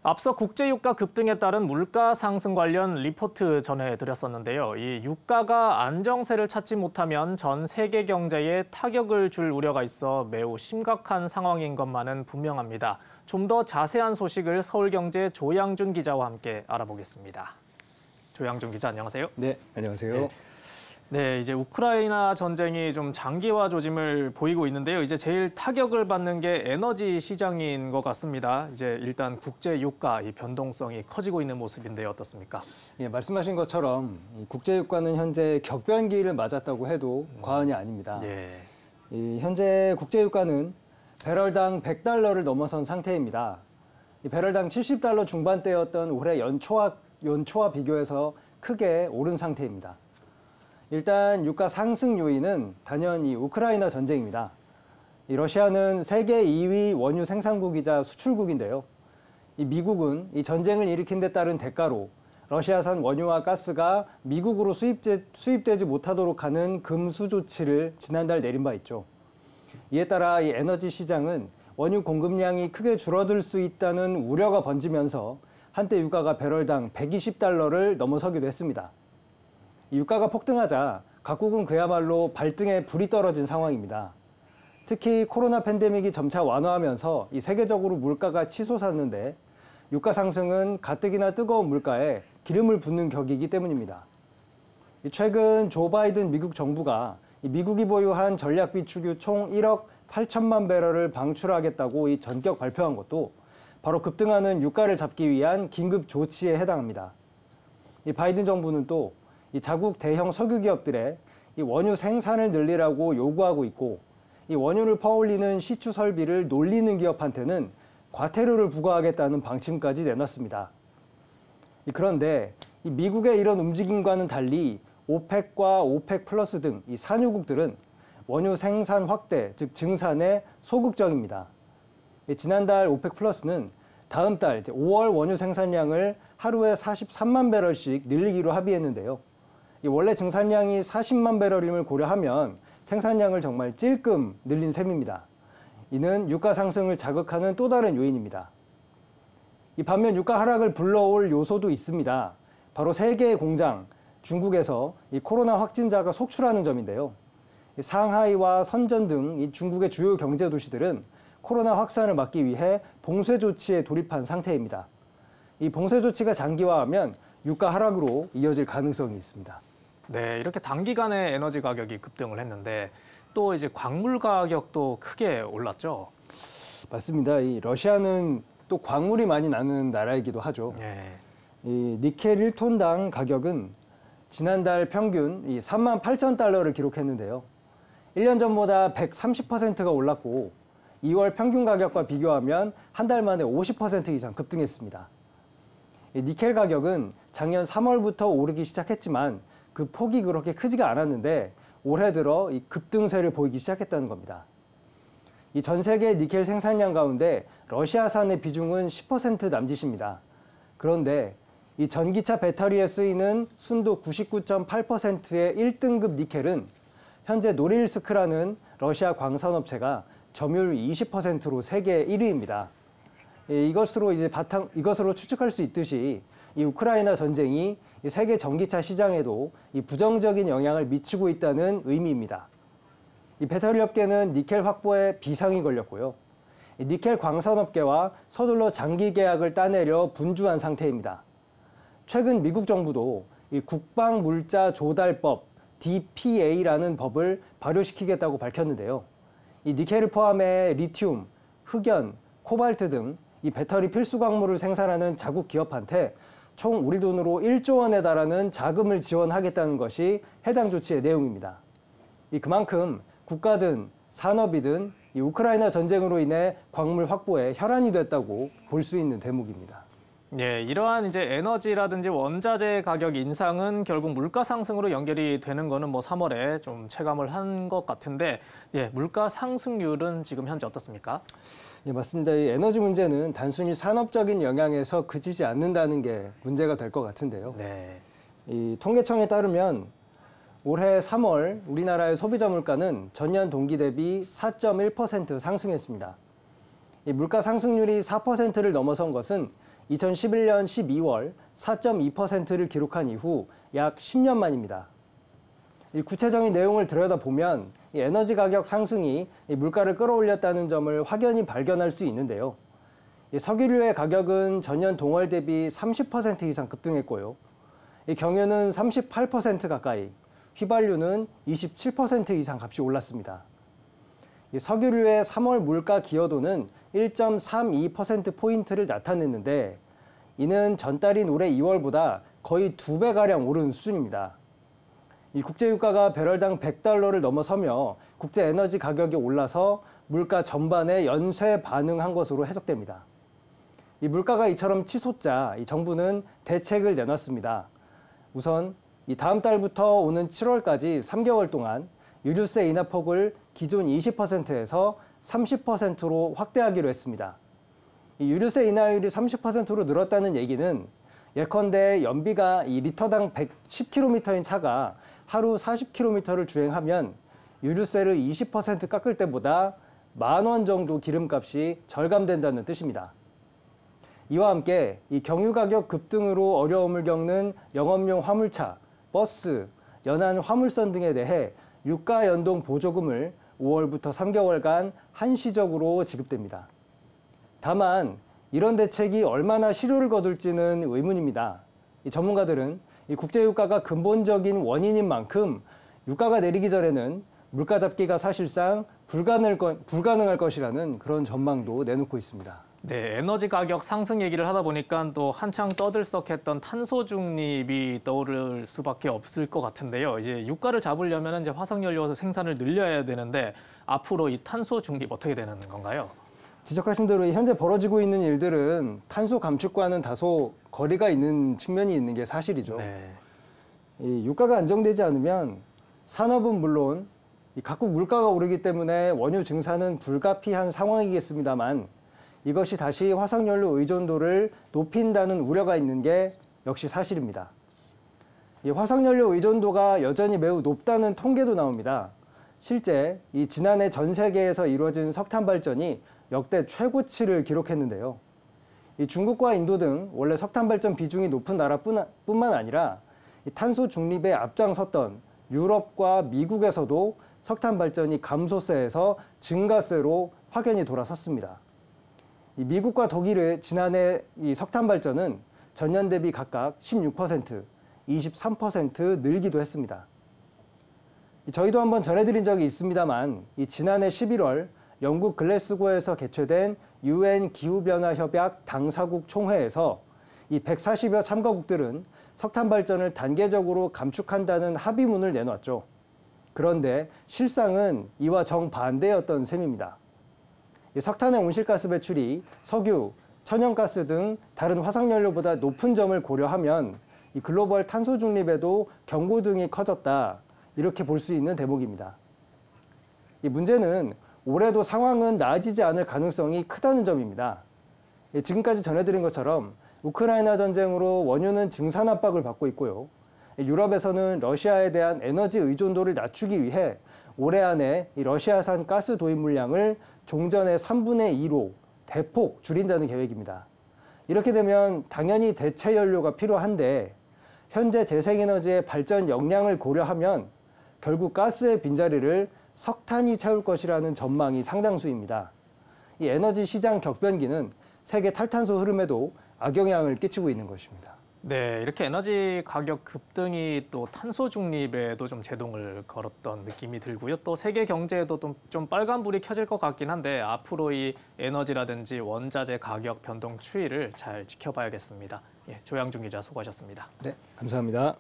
앞서 국제유가 급등에 따른 물가 상승 관련 리포트 전해드렸었는데요. 이 유가가 안정세를 찾지 못하면 전 세계 경제에 타격을 줄 우려가 있어 매우 심각한 상황인 것만은 분명합니다. 좀 더 자세한 소식을 서울경제 조양준 기자와 함께 알아보겠습니다. 조양준 기자, 안녕하세요. 네, 안녕하세요. 네, 이제 우크라이나 전쟁이 좀 장기화 조짐을 보이고 있는데요. 이제 제일 타격을 받는 게 에너지 시장인 것 같습니다. 이제 일단 국제 유가 이 변동성이 커지고 있는 모습인데 어떻습니까? 예, 말씀하신 것처럼 국제 유가는 현재 격변기를 맞았다고 해도 과언이 아닙니다. 현재 국제 유가는 배럴당 $100를 넘어선 상태입니다. 이 배럴당 $70 중반대였던 올해 연초와 비교해서 크게 오른 상태입니다. 일단 유가 상승 요인은 단연히 우크라이나 전쟁입니다. 이 러시아는 세계 2위 원유 생산국이자 수출국인데요. 이 미국은 이 전쟁을 일으킨 데 따른 대가로 러시아산 원유와 가스가 미국으로 수입되지 못하도록 하는 금수 조치를 지난달 내린 바 있죠. 이에 따라 이 에너지 시장은 원유 공급량이 크게 줄어들 수 있다는 우려가 번지면서 한때 유가가 배럴당 $120를 넘어서기도 했습니다. 유가가 폭등하자 각국은 그야말로 발등에 불이 떨어진 상황입니다. 특히 코로나 팬데믹이 점차 완화하면서 이 세계적으로 물가가 치솟았는데 유가 상승은 가뜩이나 뜨거운 물가에 기름을 붓는 격이기 때문입니다. 최근 조 바이든 미국 정부가 미국이 보유한 전략 비축유 총 1억 8천만 배럴을 방출하겠다고 전격 발표한 것도 바로 급등하는 유가를 잡기 위한 긴급 조치에 해당합니다. 바이든 정부는 또 이 자국 대형 석유 기업들의 이 원유 생산을 늘리라고 요구하고 있고, 이 원유를 퍼올리는 시추 설비를 놀리는 기업한테는 과태료를 부과하겠다는 방침까지 내놨습니다. 그런데 이 미국의 이런 움직임과는 달리 오펙과 오펙 플러스 등 이 산유국들은 원유 생산 확대, 즉 증산에 소극적입니다. 지난달 오펙 플러스는 다음 달 5월 원유 생산량을 하루에 43만 배럴씩 늘리기로 합의했는데요. 원래 증산량이 40만 배럴임을 고려하면 생산량을 정말 찔끔 늘린 셈입니다. 이는 유가 상승을 자극하는 또 다른 요인입니다. 반면 유가 하락을 불러올 요소도 있습니다. 바로 세 개의 공장, 중국에서 이 코로나 확진자가 속출하는 점인데요. 상하이와 선전 등 이 중국의 주요 경제 도시들은 코로나 확산을 막기 위해 봉쇄 조치에 돌입한 상태입니다. 이 봉쇄 조치가 장기화하면 유가 하락으로 이어질 가능성이 있습니다. 네, 이렇게 단기간에 에너지 가격이 급등을 했는데 또 이제 광물 가격도 크게 올랐죠. 맞습니다. 이 러시아는 또 광물이 많이 나는 나라이기도 하죠. 이 니켈 1톤당 가격은 지난달 평균 이 38,000달러를 기록했는데요. 1년 전보다 130%가 올랐고 2월 평균 가격과 비교하면 한 달 만에 50% 이상 급등했습니다. 니켈 가격은 작년 3월부터 오르기 시작했지만 그 폭이 그렇게 크지가 않았는데 올해 들어 이 급등세를 보이기 시작했다는 겁니다. 이 전 세계 니켈 생산량 가운데 러시아산의 비중은 10% 남짓입니다. 그런데 이 전기차 배터리에 쓰이는 순도 99.8%의 1등급 니켈은 현재 노릴스크라는 러시아 광산업체가 점유율 20%로 세계 1위입니다. 이것으로 추측할 수 있듯이 이 우크라이나 전쟁이 이 세계 전기차 시장에도 이 부정적인 영향을 미치고 있다는 의미입니다. 이 배터리 업계는 니켈 확보에 비상이 걸렸고요. 이 니켈 광산업계와 서둘러 장기 계약을 따내려 분주한 상태입니다. 최근 미국 정부도 이 국방물자 조달법 DPA라는 법을 발효시키겠다고 밝혔는데요. 이 니켈을 포함해 리튬, 흑연, 코발트 등 이 배터리 필수 광물을 생산하는 자국 기업한테 총 우리 돈으로 1조 원에 달하는 자금을 지원하겠다는 것이 해당 조치의 내용입니다. 그만큼 국가든 산업이든 이 우크라이나 전쟁으로 인해 광물 확보에 혈안이 됐다고 볼 수 있는 대목입니다. 네, 이러한 이제 에너지라든지 원자재 가격 인상은 결국 물가 상승으로 연결이 되는 거는 3월에 좀 체감을 한 것 같은데, 물가 상승률은 지금 현재 어떻습니까? 예, 맞습니다. 이 에너지 문제는 단순히 산업적인 영향에서 그치지 않는다는 게 문제가 될 것 같은데요. 이 통계청에 따르면 올해 3월 우리나라의 소비자 물가는 전년 동기 대비 4.1% 상승했습니다. 이 물가 상승률이 4%를 넘어선 것은 2011년 12월 4.2%를 기록한 이후 약 10년 만입니다. 이 구체적인 내용을 들여다보면 이 에너지 가격 상승이 이 물가를 끌어올렸다는 점을 확연히 발견할 수 있는데요. 이 석유류의 가격은 전년 동월 대비 30% 이상 급등했고요. 이 경유는 38% 가까이, 휘발유는 27% 이상 값이 올랐습니다. 이 석유류의 3월 물가 기여도는 1.32%포인트를 나타냈는데 이는 전달인 올해 2월보다 거의 2배가량 오른 수준입니다. 이 국제유가가 배럴당 100달러를 넘어서며 국제 에너지 가격이 올라서 물가 전반에 연쇄 반응한 것으로 해석됩니다. 이 물가가 이처럼 치솟자 이 정부는 대책을 내놨습니다. 우선 이 다음 달부터 오는 7월까지 3개월 동안 유류세 인하폭을 기존 20%에서 30%로 확대하기로 했습니다. 이 유류세 인하율이 30%로 늘었다는 얘기는 예컨대 연비가 이 리터당 110km인 차가 하루 40km를 주행하면 유류세를 20% 깎을 때보다 10,000원 정도 기름값이 절감된다는 뜻입니다. 이와 함께 이 경유 가격 급등으로 어려움을 겪는 영업용 화물차, 버스, 연안 화물선 등에 대해 유가 연동 보조금을 5월부터 3개월간 한시적으로 지급됩니다. 다만 이런 대책이 얼마나 실효를 거둘지는 의문입니다. 이 전문가들은 이 국제유가가 근본적인 원인인 만큼 유가가 내리기 전에는 물가 잡기가 사실상 불가능할 것이라는 그런 전망도 내놓고 있습니다. 네, 에너지 가격 상승 얘기를 하다 보니까 또 한창 떠들썩했던 탄소 중립이 떠오를 수밖에 없을 것 같은데요. 이제 유가를 잡으려면 이제 화석연료 생산을 늘려야 되는데 앞으로 이 탄소 중립 어떻게 되는 건가요? 지적하신 대로 현재 벌어지고 있는 일들은 탄소 감축과는 다소 거리가 있는 측면이 있는 게 사실이죠. 네. 이 유가가 안정되지 않으면 산업은 물론 이 각국 물가가 오르기 때문에 원유 증산은 불가피한 상황이겠습니다만 이것이 다시 화석연료 의존도를 높인다는 우려가 있는 게 역시 사실입니다. 이 화석연료 의존도가 여전히 매우 높다는 통계도 나옵니다. 실제 이 지난해 전 세계에서 이루어진 석탄 발전이 역대 최고치를 기록했는데요. 이 중국과 인도 등 원래 석탄 발전 비중이 높은 나라뿐만 아니라 이 탄소 중립에 앞장섰던 유럽과 미국에서도 석탄 발전이 감소세에서 증가세로 확연히 돌아섰습니다. 이 미국과 독일의 지난해 이 석탄 발전은 전년 대비 각각 16%, 23% 늘기도 했습니다. 저희도 한번 전해드린 적이 있습니다만 이 지난해 11월 영국 글래스고에서 개최된 UN 기후변화협약 당사국 총회에서 이 140여 참가국들은 석탄 발전을 단계적으로 감축한다는 합의문을 내놨죠. 그런데 실상은 이와 정반대였던 셈입니다. 이 석탄의 온실가스 배출이 석유, 천연가스 등 다른 화석연료보다 높은 점을 고려하면 이 글로벌 탄소 중립에도 경고등이 커졌다. 이렇게 볼 수 있는 대목입니다. 이 문제는 올해도 상황은 나아지지 않을 가능성이 크다는 점입니다. 지금까지 전해드린 것처럼 우크라이나 전쟁으로 원유는 증산 압박을 받고 있고요. 유럽에서는 러시아에 대한 에너지 의존도를 낮추기 위해 올해 안에 이 러시아산 가스 도입 물량을 종전의 3분의 2로 대폭 줄인다는 계획입니다. 이렇게 되면 당연히 대체 연료가 필요한데 현재 재생에너지의 발전 역량을 고려하면 결국 가스의 빈자리를 석탄이 채울 것이라는 전망이 상당수입니다. 이 에너지 시장 격변기는 세계 탈탄소 흐름에도 악영향을 끼치고 있는 것입니다. 네, 이렇게 에너지 가격 급등이 또 탄소 중립에도 좀 제동을 걸었던 느낌이 들고요. 또 세계 경제에도 좀 빨간불이 켜질 것 같긴 한데 앞으로 이 에너지라든지 원자재 가격 변동 추이를 잘 지켜봐야겠습니다. 예, 조양준 기자 수고하셨습니다. 네, 감사합니다.